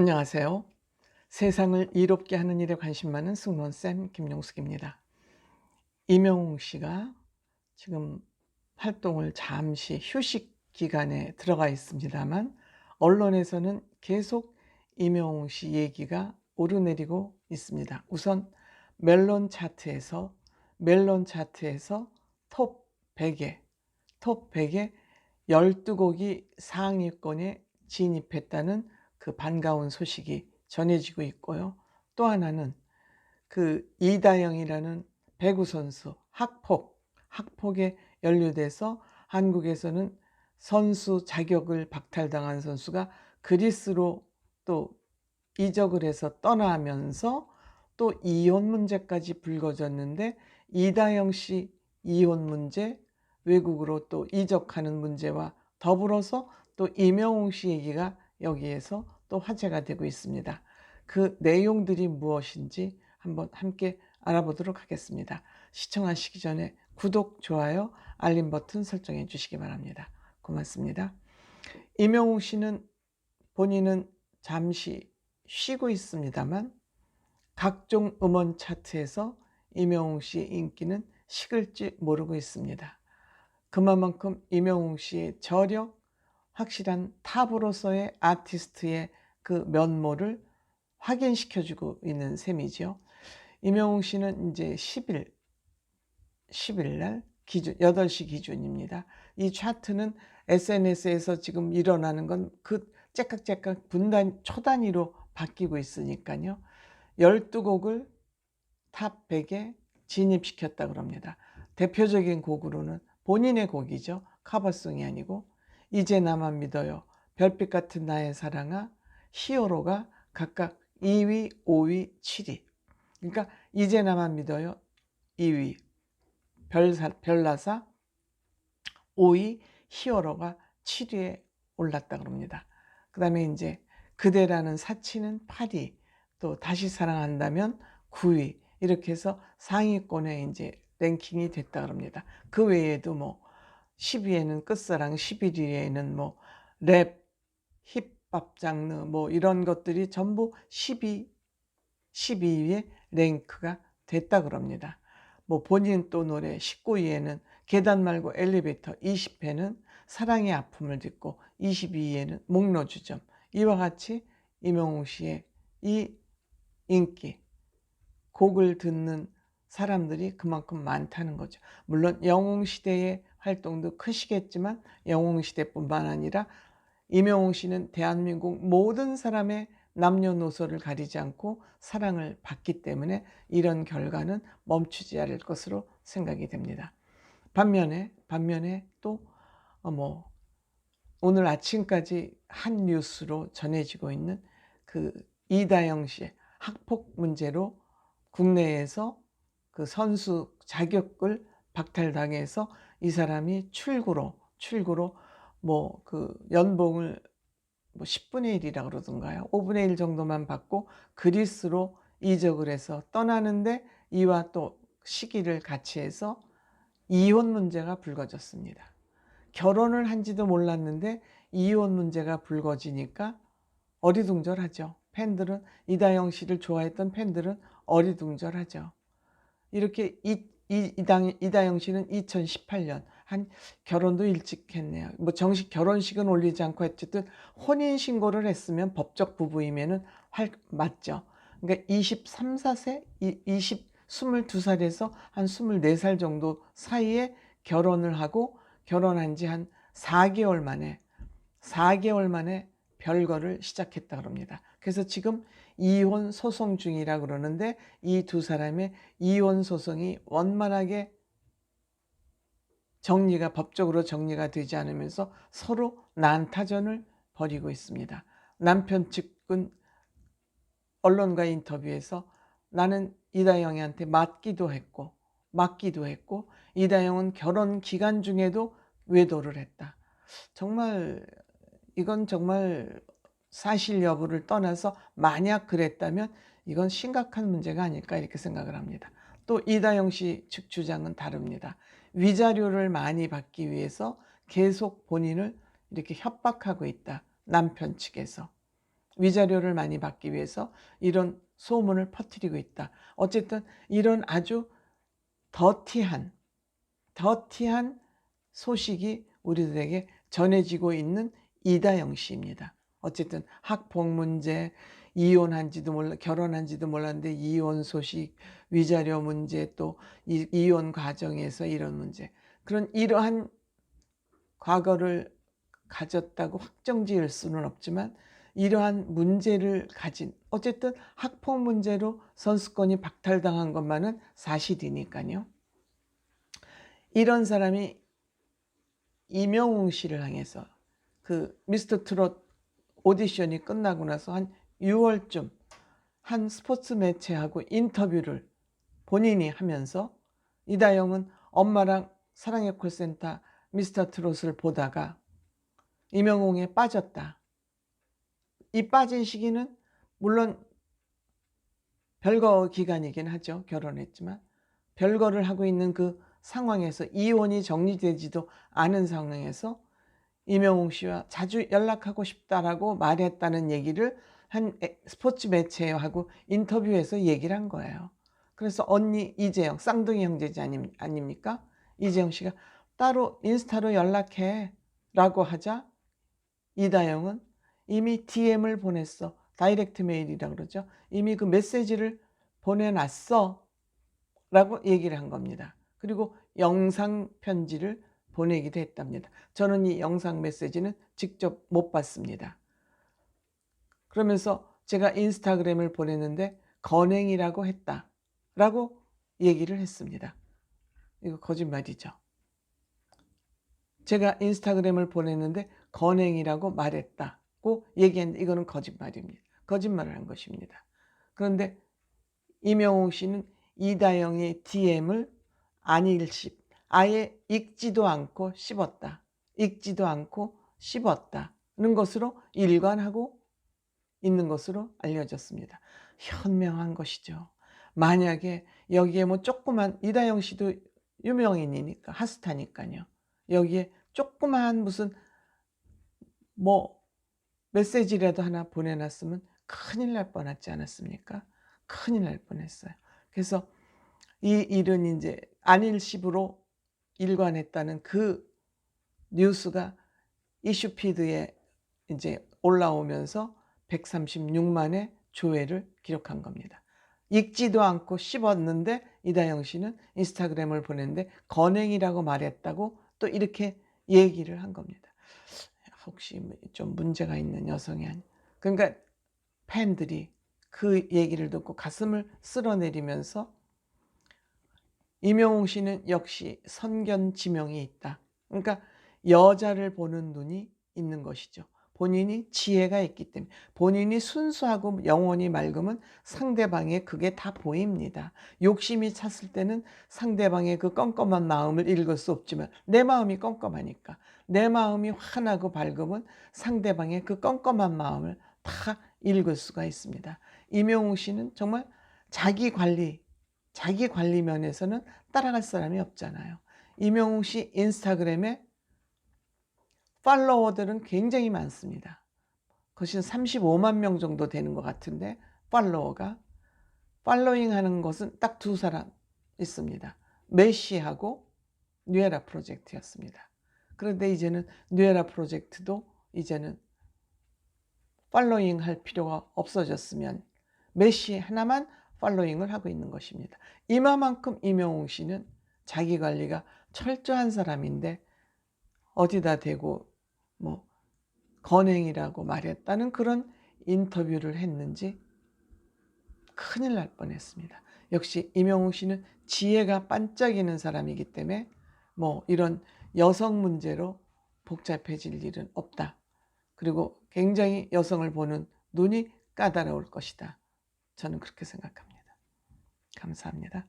안녕하세요. 세상을 이롭게 하는 일에 관심 많은 승무원쌤 김용숙입니다. 임영웅 씨가 지금 활동을 잠시 휴식 기간에 들어가 있습니다만 언론에서는 계속 임영웅 씨 얘기가 오르내리고 있습니다. 우선 멜론 차트에서 톱 100에 톱 100에 12곡이 상위권에 진입했다는 그 반가운 소식이 전해지고 있고요. 또 하나는 그 이다영이라는 배구 선수 학폭에 연루돼서 한국에서는 선수 자격을 박탈당한 선수가 그리스로 또 이적을 해서 떠나면서 또 이혼 문제까지 불거졌는데 이다영 씨 이혼 문제, 외국으로 또 이적하는 문제와 더불어서 또 임영웅 씨 얘기가 여기에서 또 화제가 되고 있습니다. 그 내용들이 무엇인지 한번 함께 알아보도록 하겠습니다. 시청하시기 전에 구독, 좋아요, 알림 버튼 설정해 주시기 바랍니다. 고맙습니다. 임영웅 씨는 본인은 잠시 쉬고 있습니다만 각종 음원 차트에서 임영웅 씨의 인기는 식을지 모르고 있습니다. 그만큼 임영웅 씨의 저력, 확실한 탑으로서의 아티스트의 그 면모를 확인시켜주고 있는 셈이죠. 임영웅 씨는 이제 10일 날 기준, 8시 기준입니다. 이 차트는 SNS에서 지금 일어나는 건 그 째깍째깍 초단위로 바뀌고 있으니까요. 12곡을 탑 100에 진입시켰다 그럽니다. 대표적인 곡으로는 본인의 곡이죠. 커버송이 아니고 이제 나만 믿어요, 별빛 같은 나의 사랑아, 히어로가 각각 2위, 5위, 7위. 그러니까 이제 나만 믿어요 2위, 별나사 5위, 히어로가 7위에 올랐다 그럽니다. 그 다음에 이제 그대라는 사치는 8위, 또 다시 사랑한다면 9위, 이렇게 해서 상위권에 이제 랭킹이 됐다 그럽니다. 그 외에도 뭐 10위에는 끝사랑, 11위에는 뭐 랩, 힙합 장르 뭐 이런 것들이 전부 12위에 랭크가 됐다 그럽니다. 뭐 본인 또 노래 19위에는 계단 말고 엘리베이터, 20회는 사랑의 아픔을 듣고, 22위에는 목로주점. 이와 같이 임영웅 씨의 이 인기, 곡을 듣는 사람들이 그만큼 많다는 거죠. 물론 영웅시대의 활동도 크시겠지만 영웅시대뿐만 아니라 임영웅 씨는 대한민국 모든 사람의 남녀노소를 가리지 않고 사랑을 받기 때문에 이런 결과는 멈추지 않을 것으로 생각이 됩니다. 반면에 또 오늘 아침까지 한 뉴스로 전해지고 있는 그 이다영 씨의 학폭 문제로 국내에서 그 선수 자격을 박탈당해서 이 사람이 출구로 뭐 그 연봉을 뭐 10분의 1이라 그러던가요? 5분의 1 정도만 받고 그리스로 이적을 해서 떠나는데 이와 또 시기를 같이 해서 이혼 문제가 불거졌습니다. 결혼을 한지도 몰랐는데 이혼 문제가 불거지니까 어리둥절하죠. 팬들은, 이다영 씨를 좋아했던 팬들은 어리둥절하죠. 이렇게 이다영 씨는 2018년 한 결혼도 일찍 했네요. 뭐 정식 결혼식은 올리지 않고 어쨌든 혼인 신고를 했으면 법적 부부이면은 맞죠. 그러니까 23, 4세, 22살에서 한 24살 정도 사이에 결혼을 하고, 결혼한 지 한 4개월 만에 별거를 시작했다 그럽니다. 그래서 지금 이혼 소송 중이라 그러는데 이 두 사람의 이혼 소송이 원만하게 법적으로 정리가 되지 않으면서 서로 난타전을 벌이고 있습니다. 남편 측은 언론과 인터뷰에서 나는 이다영이한테 맞기도 했고 이다영은 결혼 기간 중에도 외도를 했다. 정말 이건 정말 사실 여부를 떠나서 만약 그랬다면 이건 심각한 문제가 아닐까 이렇게 생각을 합니다. 또 이다영 씨 측 주장은 다릅니다. 위자료를 많이 받기 위해서 계속 본인을 이렇게 협박하고 있다, 남편 측에서. 위자료를 많이 받기 위해서 이런 소문을 퍼뜨리고 있다. 어쨌든 이런 아주 더티한 소식이 우리들에게 전해지고 있는 이다영 씨입니다. 어쨌든 학폭 문제, 이혼한지도 몰라, 결혼한지도 몰랐는데 이혼 소식, 위자료 문제, 또 이혼 과정에서 이런 문제, 그런 이러한 과거를 가졌다고 확정지을 수는 없지만 이러한 문제를 가진, 어쨌든 학폭 문제로 선수권이 박탈당한 것만은 사실이니까요. 이런 사람이 임영웅 씨를 향해서 그 미스터 트롯 오디션이 끝나고 나서 한 6월쯤 한 스포츠 매체하고 인터뷰를 본인이 하면서 이다영은 엄마랑 사랑의 콜센터 미스터 트롯을 보다가 임영웅에 빠졌다. 이 빠진 시기는 물론 별거 기간이긴 하죠. 결혼했지만 별거를 하고 있는 그 상황에서 이혼이 정리되지도 않은 상황에서 임영웅 씨와 자주 연락하고 싶다라고 말했다는 얘기를 한 스포츠 매체하고 인터뷰에서 얘기를 한 거예요. 그래서 언니 이재영, 쌍둥이 형제지 아닙니까? 이재영 씨가 따로 인스타로 연락해 라고 하자 이다영은 이미 DM을 보냈어. 다이렉트 메일이라고 그러죠. 이미 그 메시지를 보내놨어 라고 얘기를 한 겁니다. 그리고 영상 편지를 보내기도 했답니다. 저는 이 영상 메시지는 직접 못 봤습니다. 그러면서 제가 인스타그램을 보냈는데 건행이라고 했다 라고 얘기를 했습니다. 이거 거짓말이죠. 제가 인스타그램을 보냈는데 건행이라고 말했다고 얘기했는데 이거는 거짓말입니다. 거짓말을 한 것입니다. 그런데 임영웅 씨는 이다영의 DM을 아예 읽지도 않고 씹었다. 읽지도 않고 씹었다는 것으로 일관하고 있는 것으로 알려졌습니다. 현명한 것이죠. 만약에 여기에 뭐 조그만, 이다영 씨도 유명인이니까, 핫스타니까요. 여기에 조그만 무슨 뭐 메시지라도 하나 보내놨으면 큰일 날 뻔하지 않았습니까? 큰일 날 뻔했어요. 그래서 이 일은 이제 안일십으로 일관했다는 그 뉴스가 이슈피드에 이제 올라오면서 136만의 조회를 기록한 겁니다. 읽지도 않고 씹었는데 이다영 씨는 인스타그램을 보냈는데 건행이라고 말했다고 또 이렇게 얘기를 한 겁니다. 혹시 좀 문제가 있는 여성이 아니. 그러니까 팬들이 그 얘기를 듣고 가슴을 쓸어내리면서 임영웅 씨는 역시 선견지명이 있다. 그러니까 여자를 보는 눈이 있는 것이죠. 본인이 지혜가 있기 때문에, 본인이 순수하고 영혼이 맑으면 상대방의 그게 다 보입니다. 욕심이 찼을 때는 상대방의 그 껌껌한 마음을 읽을 수 없지만 내 마음이 껌껌하니까, 내 마음이 환하고 밝으면 상대방의 그 껌껌한 마음을 다 읽을 수가 있습니다. 임영웅 씨는 정말 자기 관리 면에서는 따라갈 사람이 없잖아요. 임영웅 씨 인스타그램에 팔로워들은 굉장히 많습니다. 그것이 35만 명 정도 되는 것 같은데, 팔로잉 하는 것은 딱 두 사람 있습니다. 메시하고 뉴에라 프로젝트였습니다. 그런데 이제는 뉴에라 프로젝트도 이제는 팔로잉 할 필요가 없어졌으면 메시 하나만 팔로잉을 하고 있는 것입니다. 이마만큼 임영웅 씨는 자기 관리가 철저한 사람인데 어디다 대고 뭐 건행이라고 말했다는 그런 인터뷰를 했는지 큰일 날 뻔했습니다. 역시 임영웅 씨는 지혜가 반짝이는 사람이기 때문에 뭐 이런 여성 문제로 복잡해질 일은 없다. 그리고 굉장히 여성을 보는 눈이 까다로울 것이다. 저는 그렇게 생각합니다. 감사합니다.